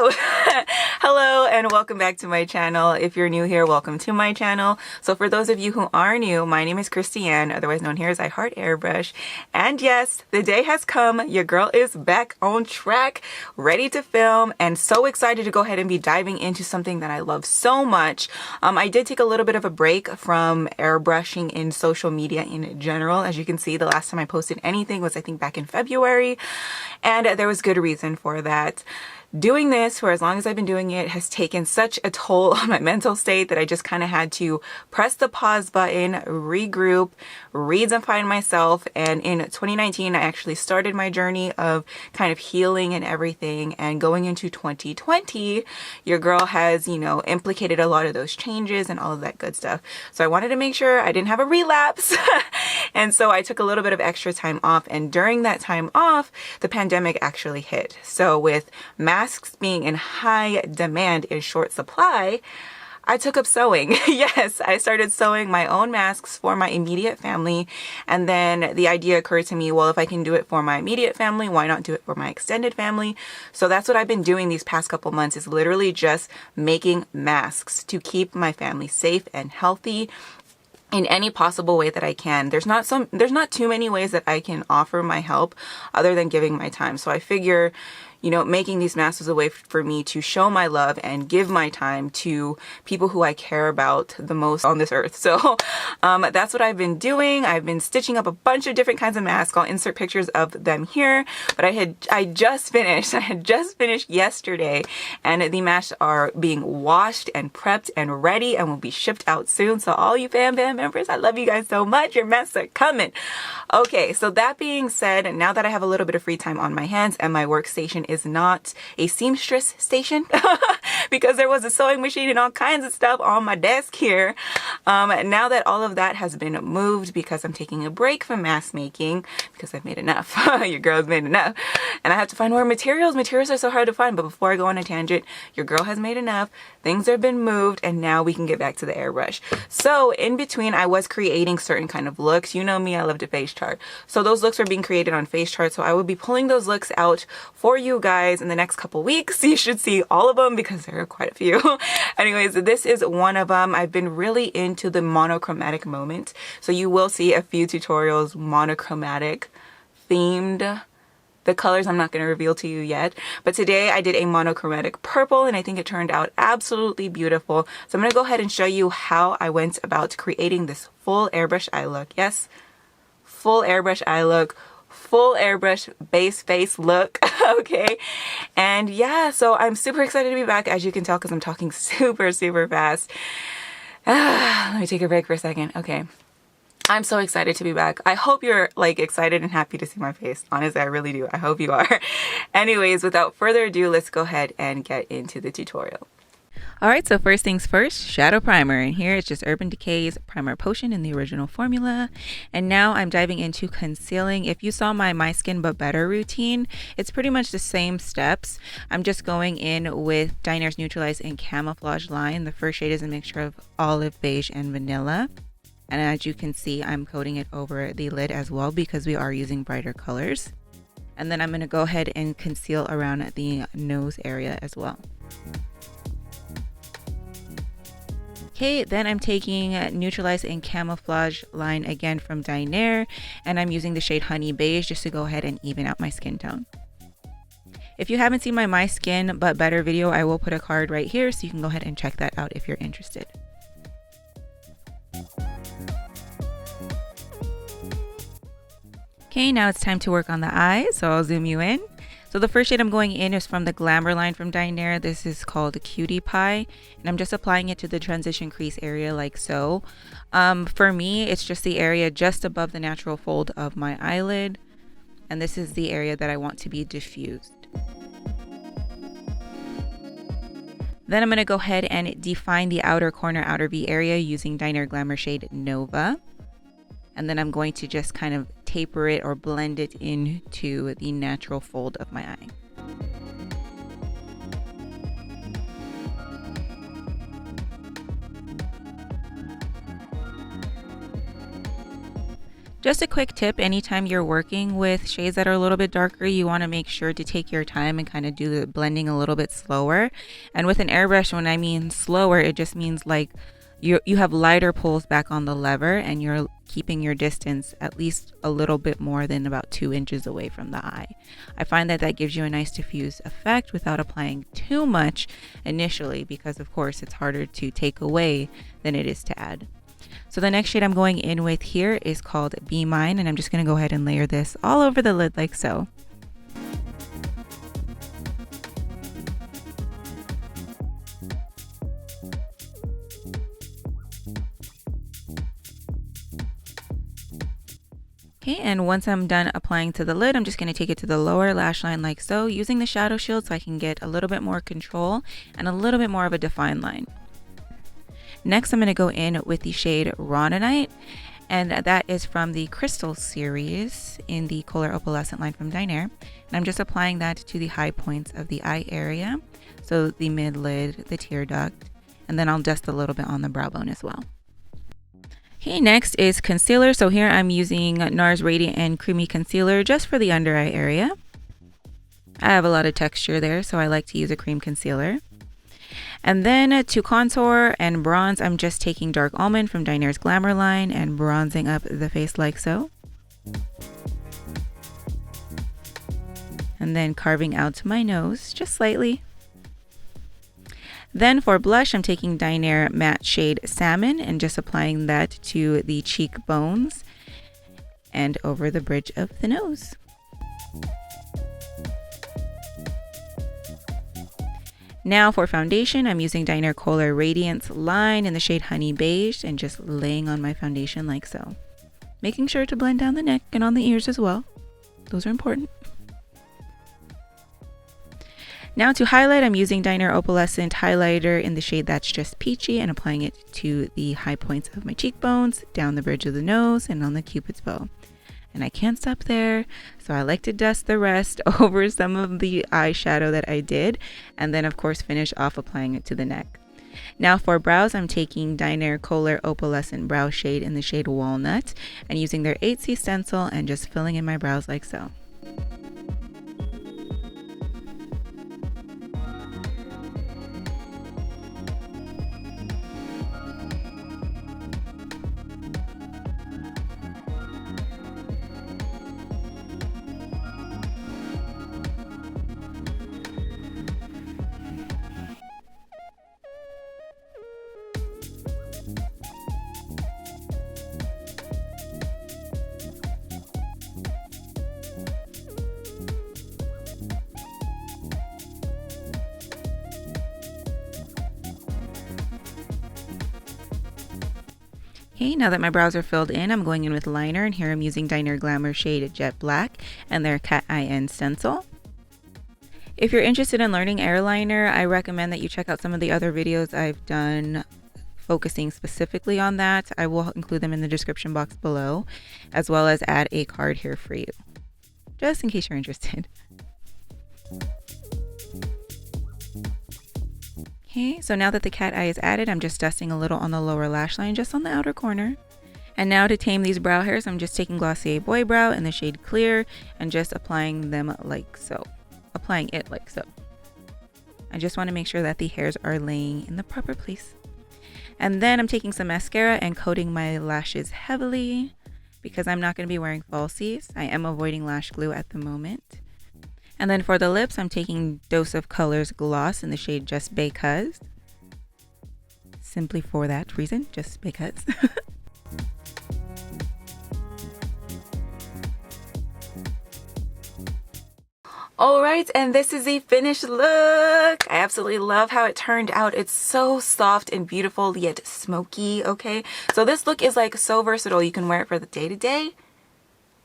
Hello! Hello and welcome back to my channel. If you're new here, welcome to my channel. So for those of you who are new, my name is Christiane, otherwise known here as IHEARTAIRBRUSH. And yes, the day has come. Your girl is back on track, ready to film, and so excited to go ahead and be diving into something that I love so much. I did take a little bit of a break from airbrushing in social media in general. As you can see, the last time I posted anything was I think back in February, and there was good reason for that. Doing this for as long as I've been doing it has taken such a toll on my mental state that I just kind of had to press the pause button, regroup, redefine myself. And in 2019, I actually started my journey of kind of healing and everything. And going into 2020, your girl has, implicated a lot of those changes and all of that good stuff. So I wanted to make sure I didn't have a relapse. And so I took a little bit of extra time off. And during that time off, the pandemic actually hit. So with masks being in high demand in short supply, I took up sewing. Yes, I started sewing my own masks for my immediate family. And then the idea occurred to me, well, if I can do it for my immediate family, why not do it for my extended family? So that's what I've been doing these past couple months, is literally just making masks to keep my family safe and healthy in any possible way that I can. There's not too many ways that I can offer my help other than giving my time. So I figure, making these masks was a way for me to show my love and give my time to people who I care about the most on this earth. So that's what I've been doing. I've been stitching up a bunch of different kinds of masks. I'll insert pictures of them here, but I had just finished yesterday, and the masks are being washed and prepped and ready and will be shipped out soon. So all you fam members, I love you guys so much. Your masks are coming. Okay, so that being said, now that I have a little bit of free time on my hands and my workstation is not a seamstress station because there was a sewing machine and all kinds of stuff on my desk here. Now that all of that has been moved, because I'm taking a break from mask making because I've made enough. Your girl's made enough. And I have to find more materials. Materials are so hard to find. But before I go on a tangent, your girl has made enough. Things have been moved, and now we can get back to the airbrush. So in between, I was creating certain kind of looks. You know me, I love to face chart. So those looks were being created on face chart. So I will be pulling those looks out for you guys in the next couple weeks. You should see all of them because there are quite a few. Anyways, this is one of them. I've been really into the monochromatic moment. So you will see a few tutorials monochromatic themed. The colors I'm not going to reveal to you yet, but today I did a monochromatic purple and I think it turned out absolutely beautiful. So I'm going to go ahead and show you how I went about creating this full airbrush eye look. Yes, full airbrush eye look, full airbrush base face look. Okay, and yeah, so I'm super excited to be back, as you can tell because I'm talking super fast. Let me take a break for a second. Okay, I'm so excited to be back. I hope you're excited and happy to see my face. Honestly, I really do. I hope you are. Anyways, without further ado, let's go ahead and get into the tutorial. Alright, so first things first, shadow primer. And here it's just Urban Decay's Primer Potion in the original formula. And now I'm diving into concealing. If you saw my Skin But Better routine, it's pretty much the same steps. I'm just going in with Dinair's Neutralize and Camouflage line. The first shade is a mixture of olive, beige, and vanilla. And as you can see, I'm coating it over the lid as well because we are using brighter colors. And then I'm going to go ahead and conceal around the nose area as well. Okay, then I'm taking Neutralize and Camouflage line again from Dinair, and I'm using the shade Honey Beige just to go ahead and even out my skin tone. If you haven't seen my Skin But Better video, I will put a card right here so you can go ahead and check that out if you're interested. Okay, now it's time to work on the eyes, so I'll zoom you in. So the first shade I'm going in is from the Glamour line from Dinair. This is called Cutie Pie, and I'm just applying it to the transition crease area like so. For me, it's just the area just above the natural fold of my eyelid, and this is the area that I want to be diffused. Then I'm going to go ahead and define the outer corner, outer V area using Dinair Glamour shade Nova. And then I'm going to just kind of taper it or blend it into the natural fold of my eye. Just a quick tip, anytime you're working with shades that are a little bit darker, you want to make sure to take your time and kind of do the blending a little bit slower. And with an airbrush, when I mean slower, it just means like you have lighter pulls back on the lever and you're keeping your distance at least a little bit more than about 2 inches away from the eye. I find that that gives you a nice diffuse effect without applying too much initially, because of course it's harder to take away than it is to add. So the next shade I'm going in with here is called Be Mine, and I'm just going to go ahead and layer this all over the lid like so. Okay, and once I'm done applying to the lid, I'm just going to take it to the lower lash line like so, using the shadow shield so I can get a little bit more control and a little bit more of a defined line. Next, I'm going to go in with the shade Rhodonite, and that is from the Crystal series in the Colair Opalescent line from Dinair. And I'm just applying that to the high points of the eye area, so the mid-lid, the tear duct, and then I'll dust a little bit on the brow bone as well. Okay, next is concealer. So here I'm using NARS Radiant and Creamy Concealer just for the under eye area. I have a lot of texture there, so I like to use a cream concealer. And then to contour and bronze, I'm just taking Dark Almond from Dinair's Glamour line and bronzing up the face like so. And then carving out to my nose, just slightly. Then for blush, I'm taking Dinair matte shade Salmon and just applying that to the cheekbones and over the bridge of the nose. Now for foundation, I'm using Dinair Colair Radiance line in the shade Honey Beige and just laying on my foundation like so. Making sure to blend down the neck and on the ears as well. Those are important. Now to highlight, I'm using Dinair Opalescent highlighter in the shade That's Just Peachy and applying it to the high points of my cheekbones, down the bridge of the nose, and on the cupid's bow. And I can't stop there, so I like to dust the rest over some of the eyeshadow that I did, and then of course finish off applying it to the neck. Now for brows, I'm taking Dinair Colair Opalescent brow shade in the shade Walnut and using their 8C stencil and just filling in my brows like so. Okay, now that my brows are filled in, I'm going in with liner, and here I'm using Dinair Glamour shade Jet Black and their Cat Eye End stencil. If you're interested in learning airliner, I recommend that you check out some of the other videos I've done focusing specifically on that. I will include them in the description box below, as well as add a card here for you, just in case you're interested. Okay, so now that the cat eye is added, I'm just dusting a little on the lower lash line, just on the outer corner. And now to tame these brow hairs, I'm just taking Glossier Boy Brow in the shade Clear and just applying them like so. Applying it like so. I just want to make sure that the hairs are laying in the proper place. And then I'm taking some mascara and coating my lashes heavily because I'm not going to be wearing falsies. I am avoiding lash glue at the moment. And then for the lips, I'm taking Dose of Colors Gloss in the shade Just BaeCause. Simply for that reason, just because. Alright, and this is the finished look. I absolutely love how it turned out. It's so soft and beautiful, yet smoky, okay? So this look is like so versatile. You can wear it for the day-to-day.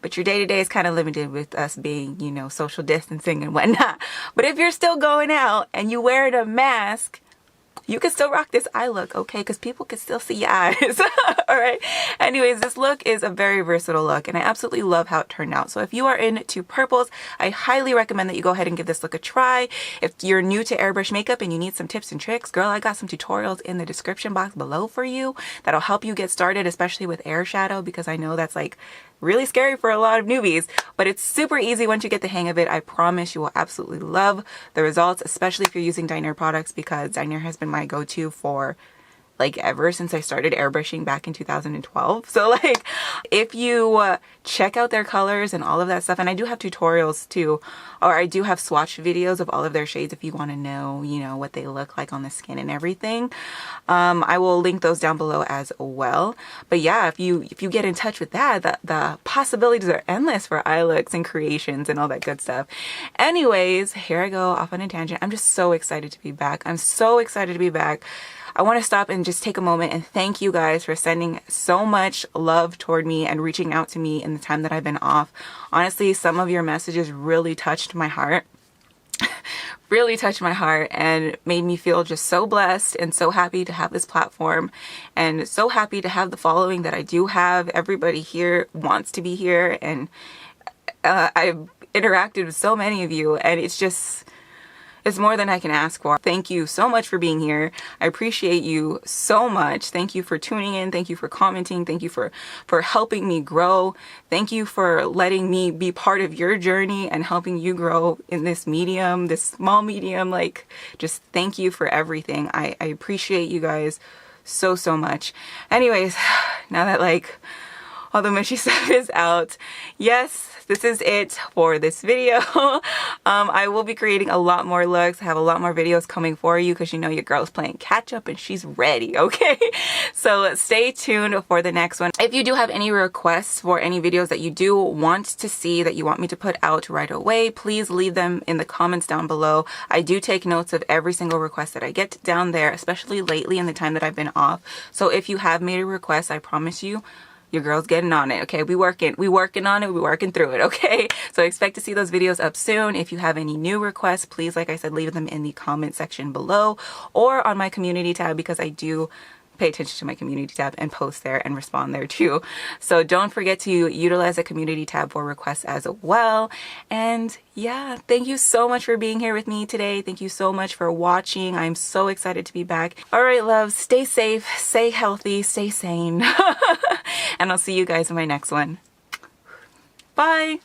But your day-to-day is kind of limited with us being, you know, social distancing and whatnot. But if you're still going out and you wear a mask, you can still rock this eye look, okay? Because people can still see your eyes. All right. Anyways, this look is a very versatile look, and I absolutely love how it turned out. So if you are into purples, I highly recommend that you go ahead and give this look a try. If you're new to airbrush makeup and you need some tips and tricks, girl, I got some tutorials in the description box below for you that'll help you get started, especially with Eyeshadow, because I know that's like really scary for a lot of newbies, but it's super easy once you get the hang of it. I promise you will absolutely love the results, especially if you're using Dinair products, because Dinair has been my go-to for like ever since I started airbrushing back in 2012. So like if you check out their colors and all of that stuff, and I do have tutorials too, or I do have swatch videos of all of their shades if you want to know, you know, what they look like on the skin and everything. I will link those down below as well. But yeah, if you get in touch with that, the possibilities are endless for eye looks and creations and all that good stuff. Anyways, here I go off on a tangent. I'm just so excited to be back. I'm so excited to be back. I want to stop and just take a moment and thank you guys for sending so much love toward me and reaching out to me in the time that I've been off. Honestly, some of your messages really touched my heart. Really touched my heart and made me feel just so blessed and so happy to have this platform and so happy to have the following that I do have. Everybody here wants to be here, and I've interacted with so many of you, and it's more than I can ask for. Thank you so much for being here. I appreciate you so much. Thank you for tuning in. Thank you for commenting. Thank you for helping me grow. Thank you for letting me be part of your journey and helping you grow in this medium, this small medium. Like, just thank you for everything. I appreciate you guys so, so much. Anyways, now that like all the mushy stuff is out, yes, this is it for this video. I will be creating a lot more looks. I have a lot more videos coming for you because you know your girl's playing catch up and she's ready, okay? So stay tuned for the next one. If you do have any requests for any videos that you do want to see, that you want me to put out right away, please leave them in the comments down below. I do take notes of every single request that I get down there, especially lately in the time that I've been off. So if you have made a request, I promise you, your girl's getting on it, okay? We working on it, we working through it, okay? So expect to see those videos up soon. If you have any new requests, please, like I said, leave them in the comment section below or on my community tab, because I do pay attention to my community tab and post there and respond there too. So don't forget to utilize the community tab for requests as well. And yeah, thank you so much for being here with me today. Thank you so much for watching. I'm so excited to be back. All right, loves, stay safe, stay healthy, stay sane. And I'll see you guys in my next one. Bye.